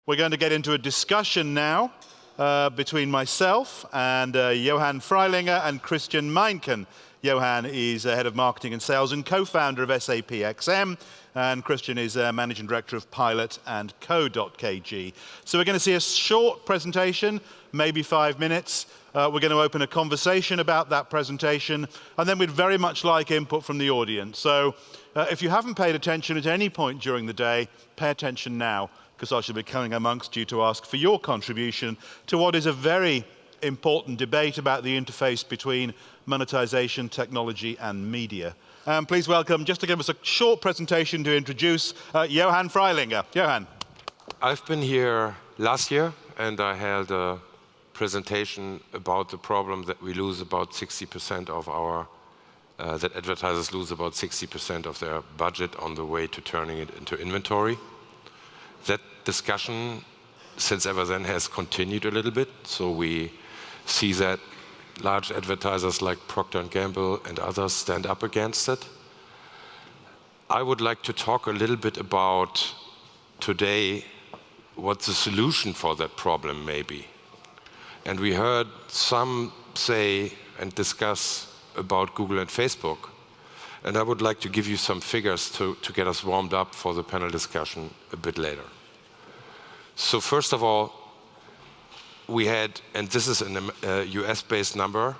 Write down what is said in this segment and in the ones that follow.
We're going to get into a discussion now between myself and Johann Freilinger and Kristian Meinken. Johann is head of marketing and sales and co-founder of SAP XM, and Kristian is managing director of Pilot and Co.KG. So we're going to see a short presentation, maybe 5 minutes. We're going to open a conversation about that presentation, and then we'd very much like input from the audience. So if you haven't paid attention at any point during the day, pay attention now, because I shall be coming amongst you to ask for your contribution to what is a very important debate about the interface between monetization, technology and media. Please welcome, just to give us a short presentation to introduce, Johann Freilinger. Johann. I've been here last year and I held a presentation about the problem that we lose about 60% of our, that advertisers lose about 60% of their budget on the way to turning it into inventory. That discussion, since ever then, has continued a little bit. So we see that large advertisers like Procter & Gamble and others stand up against it. I would like to talk a little bit about today what the solution for that problem may be. And we heard some say and discuss about Google and Facebook. And I would like to give you some figures to get us warmed up for the panel discussion a bit later. So first of all, we had, and this is a US-based number,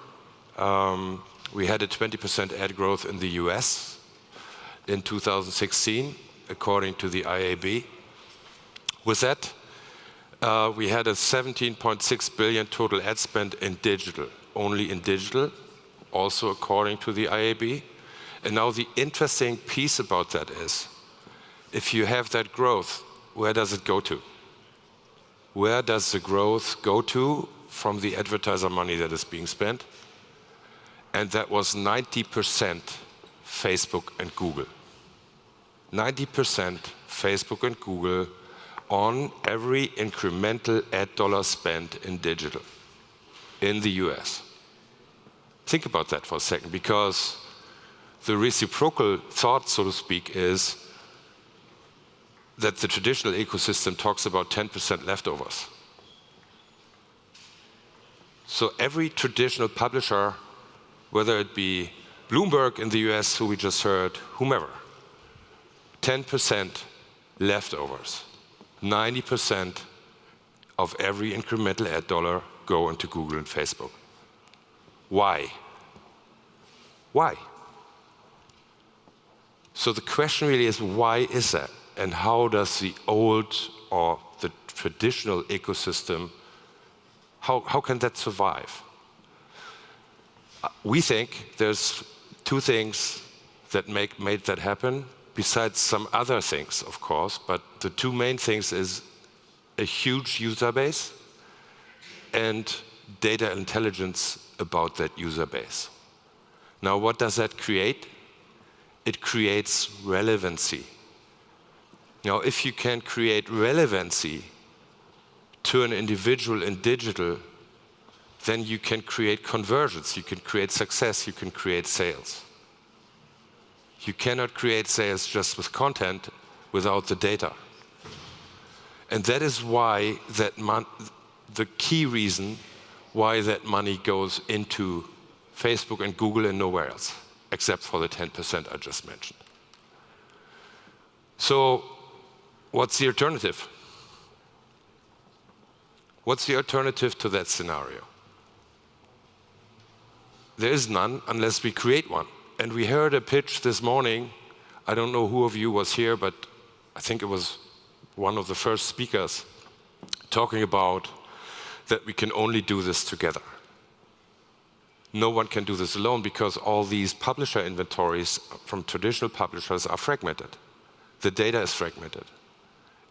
we had a 20% ad growth in the US in 2016, according to the IAB. With that, we had a 17.6 billion total ad spend in digital, only in digital, also according to the IAB. And now the interesting piece about that is, if you have that growth, where does it go to? Where does the growth go to from the advertiser money that is being spent? And that was 90% Facebook and Google. 90% Facebook and Google on every incremental ad dollar spent in digital in the US. Think about that for a second, because the reciprocal thought, so to speak, is that the traditional ecosystem talks about 10% leftovers. So every traditional publisher, whether it be Bloomberg in the US, who we just heard, whomever, 10% leftovers. 90% of every incremental ad dollar go into Google and Facebook. Why? Why? So the question really is, why is that? And how does the old or the traditional ecosystem, how can that survive? We think there's two things that made that happen, besides some other things, of course, but the two main things is a huge user base and data intelligence about that user base. Now, what does that create? It creates relevancy. Now, if you can create relevancy to an individual in digital, then you can create conversions, you can create success, you can create sales. You cannot create sales just with content without the data. And that is why the key reason why that money goes into Facebook and Google and nowhere else, except for the 10% I just mentioned. So, what's the alternative? What's the alternative to that scenario? There is none unless we create one. And we heard a pitch this morning. I don't know who of you was here, but I think it was one of the first speakers talking about that we can only do this together. No one can do this alone because all these publisher inventories from traditional publishers are fragmented. The data is fragmented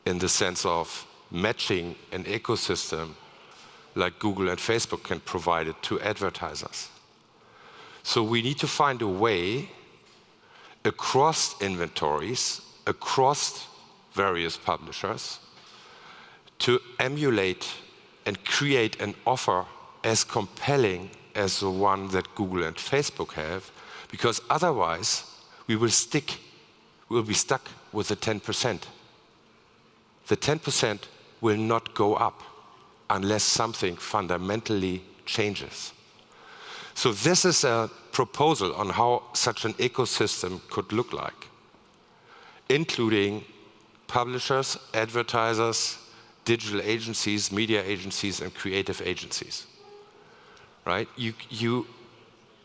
in the sense of matching an ecosystem like Google and Facebook can provide it to advertisers. So we need to find a way across inventories, across various publishers, to emulate and create an offer as compelling as the one that Google and Facebook have, because otherwise we will be stuck with the 10%. The 10% will not go up unless something fundamentally changes. So this is a proposal on how such an ecosystem could look like, including publishers, advertisers, digital agencies, media agencies, and creative agencies. Right? You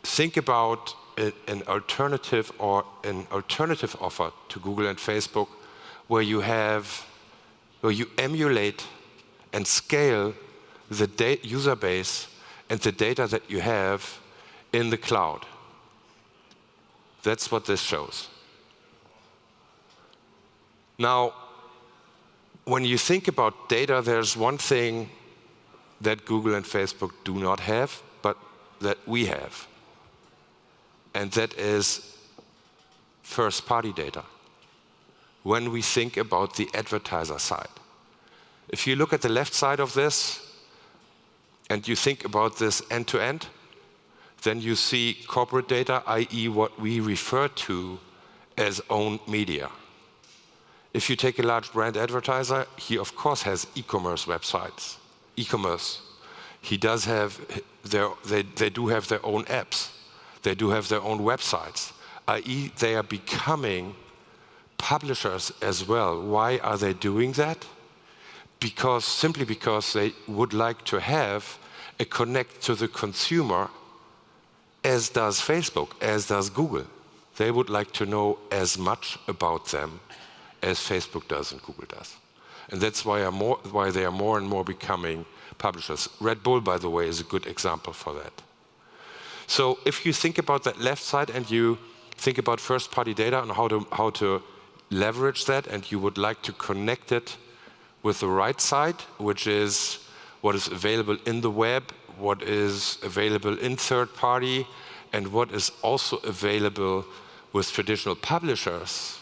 think about an alternative or an alternative offer to Google and Facebook where you emulate and scale the user base and the data that you have in the cloud. That's what this shows. Now, when you think about data, there's one thing that Google and Facebook do not have, but that we have. And that is first-party data. When we think about the advertiser side. If you look at the left side of this, and you think about this end-to-end, then you see corporate data, i.e. what we refer to as owned media. If you take a large brand advertiser, he of course has e-commerce websites, e-commerce. He does have they do have their own apps. They do have their own websites, i.e. they are becoming publishers as well. Why are they doing that? Simply because they would like to have a connect to the consumer, as does Facebook, as does Google. They would like to know as much about them as Facebook does and Google does. And that's why they are more and more becoming publishers. Red Bull, by the way, is a good example for that. So if you think about that left side and you think about first-party data and how to leverage that, and you would like to connect it with the right side, which is what is available in the web, what is available in third-party, and what is also available with traditional publishers,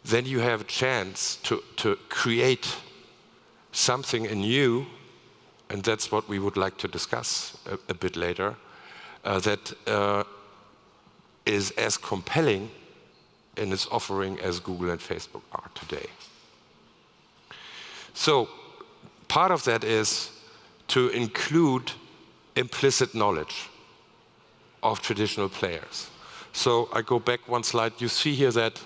then you have a chance to create something new, and that's what we would like to discuss a bit later, that is as compelling in its offering as Google and Facebook are today. So part of that is to include implicit knowledge of traditional players. So I go back one slide. You see here that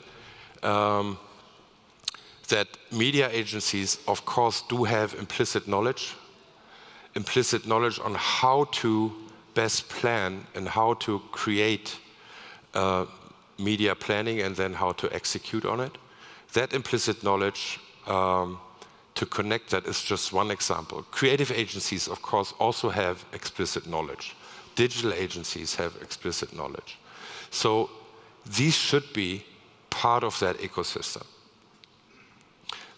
that media agencies, of course, do have implicit knowledge on how to best plan and how to create media planning and then how to execute on it. That implicit knowledge, to connect that is just one example. Creative agencies, of course, also have explicit knowledge. Digital agencies have explicit knowledge. So these should be part of that ecosystem.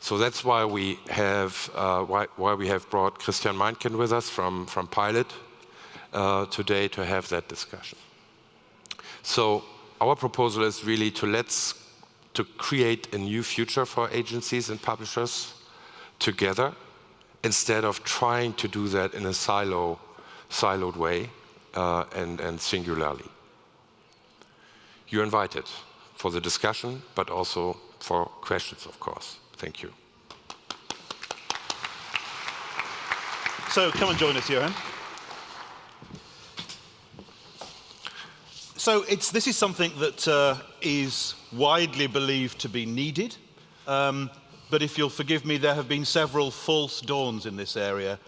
So that's why we have brought Kristian Meinken with us from Pilot today to have that discussion. So our proposal is really to create a new future for agencies and publishers together, instead of trying to do that in a siloed way and singularly. You're invited for the discussion, but also for questions, of course. Thank you. So come and join us, Johann. So this is something that is widely believed to be needed. But if you'll forgive me, there have been several false dawns in this area,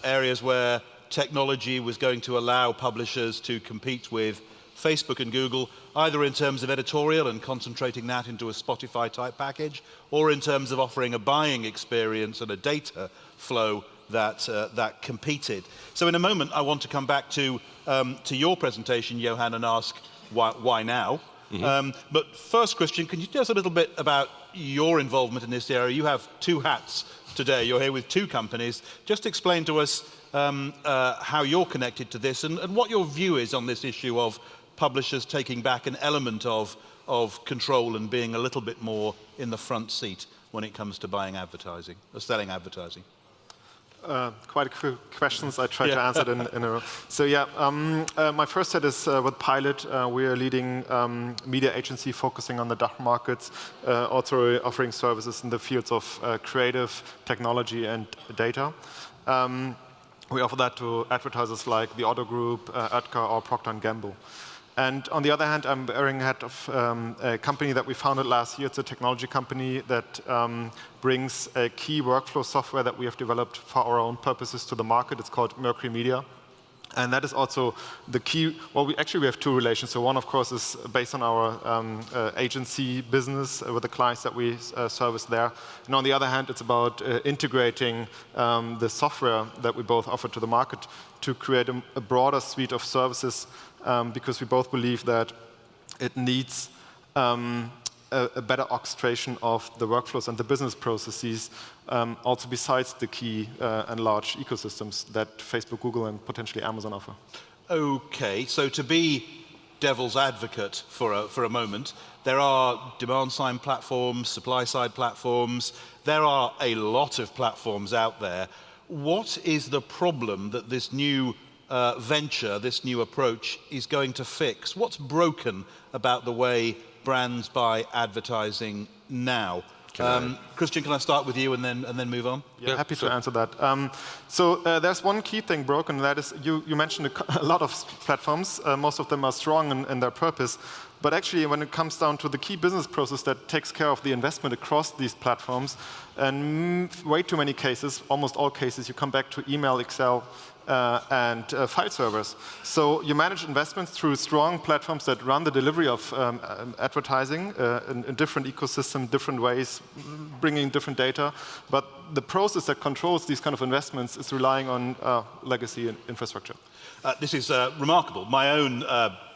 areas where technology was going to allow publishers to compete with Facebook and Google, either in terms of editorial and concentrating that into a Spotify-type package, or in terms of offering a buying experience and a data flow that competed. So in a moment, I want to come back to your presentation, Johann, and ask why now. Mm-hmm. But first, Kristian, can you tell us a little bit about your involvement in this area? You have two hats today. You're here with two companies. Just explain to us how you're connected to this and what your view is on this issue of publishers taking back an element of control and being a little bit more in the front seat when it comes to buying advertising, or selling advertising. quite a few questions. I try to answer it in a row. So yeah, my first set is with Pilot. We are a leading media agency focusing on the DACH markets, also offering services in the fields of creative, technology, and data. We offer that to advertisers like the Otto Group, Oetker, or Procter & Gamble. And on the other hand, I'm bearing head of a company that we founded last year. It's a technology company that brings a key workflow software that we have developed for our own purposes to the market. It's called Mercury Media. And that is also the key. Well, we have two relations. So one, of course, is based on our agency business with the clients that we service there. And on the other hand, it's about integrating the software that we both offer to the market to create a broader suite of services, because we both believe that it needs a better orchestration of the workflows and the business processes, also besides the key and large ecosystems that Facebook, Google, and potentially Amazon offer. Okay, so to be devil's advocate for a moment, there are demand-side platforms, supply-side platforms. There are a lot of platforms out there. What is the problem that this new venture, this new approach, is going to fix? What's broken about the way brands buy advertising now? Kristian, can I start with you and then move on? Yeah, happy to answer that. So there's one key thing broken, and that is you mentioned a lot of platforms. Most of them are strong in their purpose. But actually, when it comes down to the key business process that takes care of the investment across these platforms, and way too many cases, almost all cases, you come back to email, Excel, and file servers. So you manage investments through strong platforms that run the delivery of advertising in different ecosystems, different ways, bringing different data. But the process that controls these kind of investments is relying on legacy infrastructure. This is remarkable. My own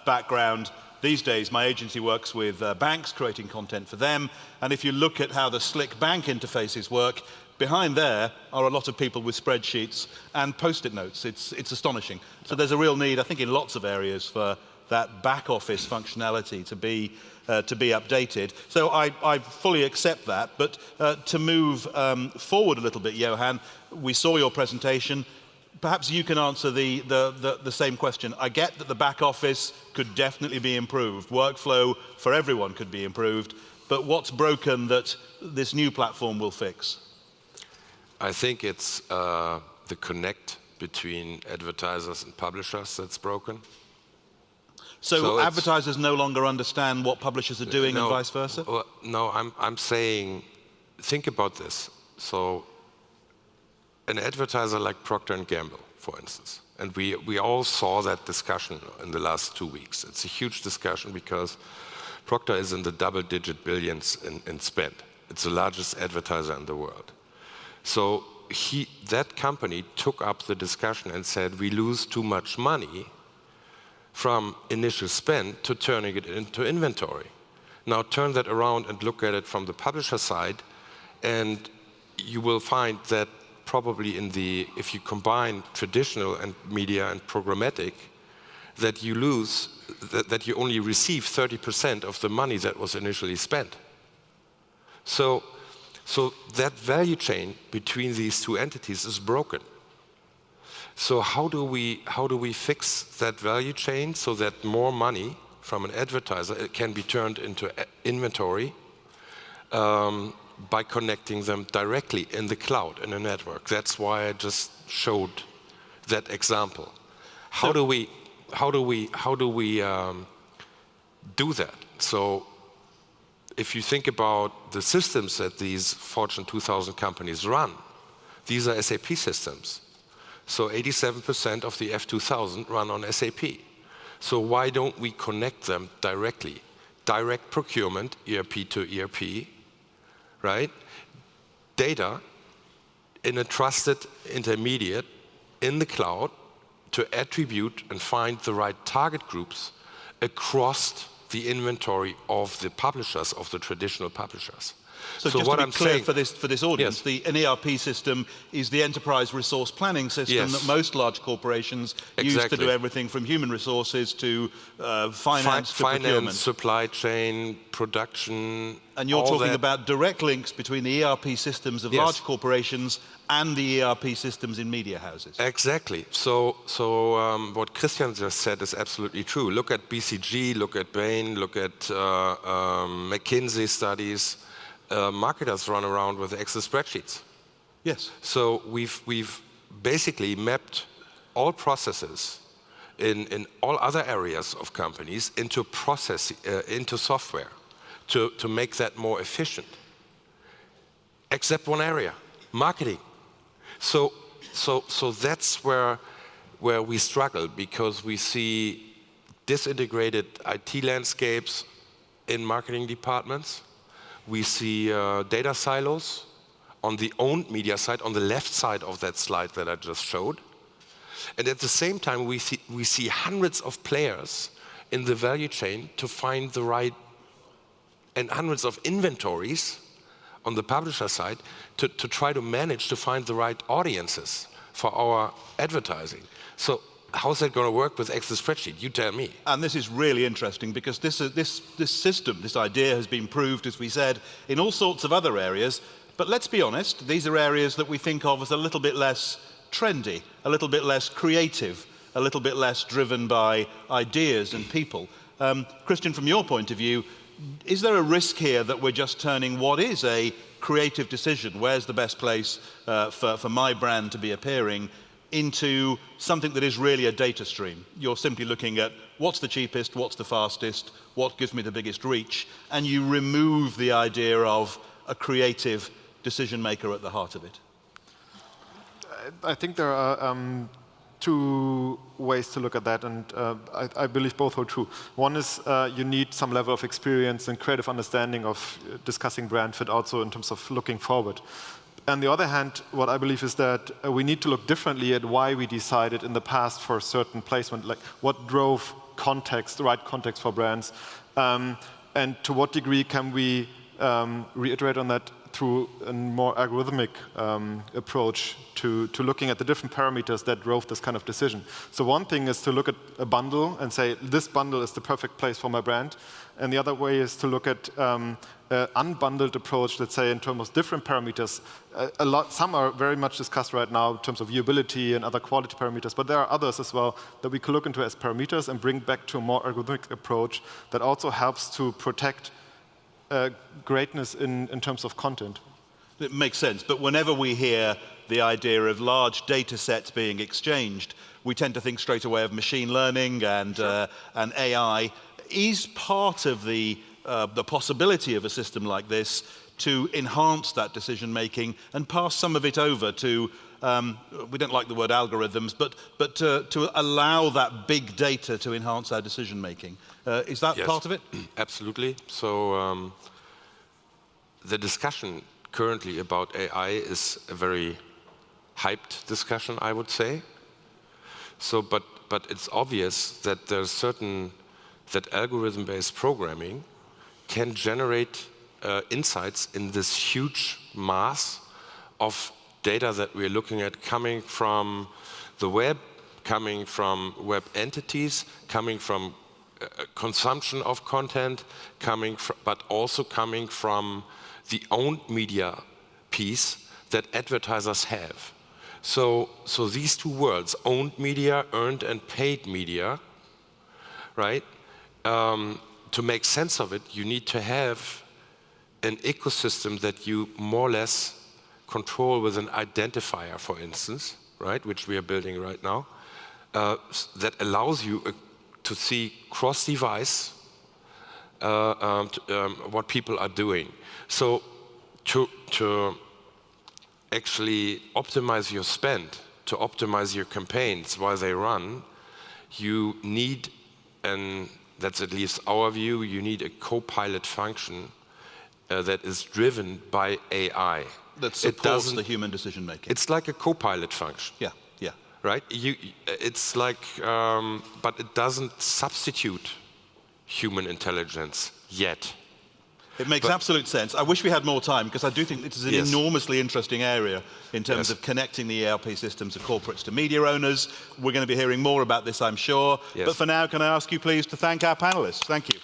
background these days, my agency works with banks, creating content for them. And if you look at how the slick bank interfaces work, behind there are a lot of people with spreadsheets and post-it notes. It's astonishing. So there's a real need, I think, in lots of areas for that back office functionality to be updated. So I fully accept that. But to move forward a little bit, Johann, we saw your presentation. Perhaps you can answer the same question. I get that the back office could definitely be improved. Workflow for everyone could be improved. But what's broken that this new platform will fix? I think it's the connect between advertisers and publishers that's broken. So advertisers no longer understand what publishers are doing and vice versa? No, I'm saying, think about this. So an advertiser like Procter & Gamble, for instance, and we all saw that discussion in the last 2 weeks. It's a huge discussion because Procter is in the double-digit billions in spend. It's the largest advertiser in the world. So that company took up the discussion and said, we lose too much money from initial spend to turning it into inventory. Now turn that around and look at it from the publisher side, and you will find that probably if you combine traditional and media and programmatic, that you lose, that you only receive 30% of the money that was initially spent. So that value chain between these two entities is broken. So how do we fix that value chain so that more money from an advertiser can be turned into inventory by connecting them directly in the cloud, in a network? That's why I just showed that example. How do we do that? So if you think about the systems that these Fortune 2000 companies run, these are SAP systems. So 87% of the F2000 run on SAP. So why don't we connect them directly? Direct procurement, ERP to ERP, right? Data in a trusted intermediate in the cloud to attribute and find the right target groups across the inventory of the publishers, of the traditional publishers. So just to be clear for this audience, an ERP system is the enterprise resource planning system that most large corporations use to do everything from human resources to finance to procurement. Supply chain, production, And you're all talking that- about direct links between the ERP systems of Yes. large corporations and the ERP systems in media houses. Exactly. What Kristian just said is absolutely true. Look at BCG, look at Bain, look at McKinsey studies. Marketers run around with Excel spreadsheets. Yes. So we've basically mapped all processes in all other areas of companies into software to make that more efficient. Except one area, marketing. So that's where we struggle, because we see disintegrated IT landscapes in marketing departments. We see data silos on the owned media side, on the left side of that slide that I just showed. And at the same time, we see hundreds of players in the value chain to find the right, and hundreds of inventories on the publisher side to try to manage to find the right audiences for our advertising. So how's that going to work with Excel spreadsheet? You tell me. And this is really interesting, because this system, this idea has been proved, as we said, in all sorts of other areas. But let's be honest, these are areas that we think of as a little bit less trendy, a little bit less creative, a little bit less driven by ideas and people. Kristian, from your point of view, is there a risk here that we're just turning what is a creative decision, where's the best place for my brand to be appearing, into something that is really a data stream? You're simply looking at what's the cheapest, what's the fastest, what gives me the biggest reach, and you remove the idea of a creative decision maker at the heart of it. I think there are two ways to look at that, and I believe both hold true. One is you need some level of experience and creative understanding of discussing brand fit, also in terms of looking forward. On the other hand, what I believe is that we need to look differently at why we decided in the past for a certain placement, like what drove context, the right context for brands, and to what degree can we reiterate on that through a more algorithmic approach to looking at the different parameters that drove this kind of decision. So one thing is to look at a bundle and say, this bundle is the perfect place for my brand. And the other way is to look at an unbundled approach, let's say, in terms of different parameters. Some are very much discussed right now in terms of viewability and other quality parameters, but there are others as well that we could look into as parameters and bring back to a more algorithmic approach that also helps to protect greatness in terms of content. It makes sense, but whenever we hear the idea of large data sets being exchanged, we tend to think straight away of machine learning and AI. Is part of the possibility of a system like this to enhance that decision making and pass some of it over to, we don't like the word algorithms, but to allow that big data to enhance our decision making? Is that Yes, part of it? Absolutely. So the discussion currently about AI is a very hyped discussion, I would say. So, but it's obvious that that algorithm-based programming can generate insights in this huge mass of data that we're looking at, coming from the web, coming from web entities, coming from consumption of content, but also coming from the owned media piece that advertisers have. So these two worlds, owned media, earned and paid media, right? To make sense of it, you need to have an ecosystem that you more or less control with an identifier, for instance, right, which we are building right now, that allows you to see cross-device what people are doing. So to actually optimize your spend, to optimize your campaigns while they run, you need, and that's at least our view, you need a co-pilot function that is driven by AI. That supports the human decision making. It's like a co-pilot function. Yeah, yeah. Right? It's like, but it doesn't substitute human intelligence yet. It makes absolute sense. I wish we had more time, because I do think this is an Yes. enormously interesting area in terms Yes. of connecting the ERP systems of corporates to media owners. We're going to be hearing more about this, I'm sure. Yes. But for now, can I ask you please to thank our panelists? Thank you.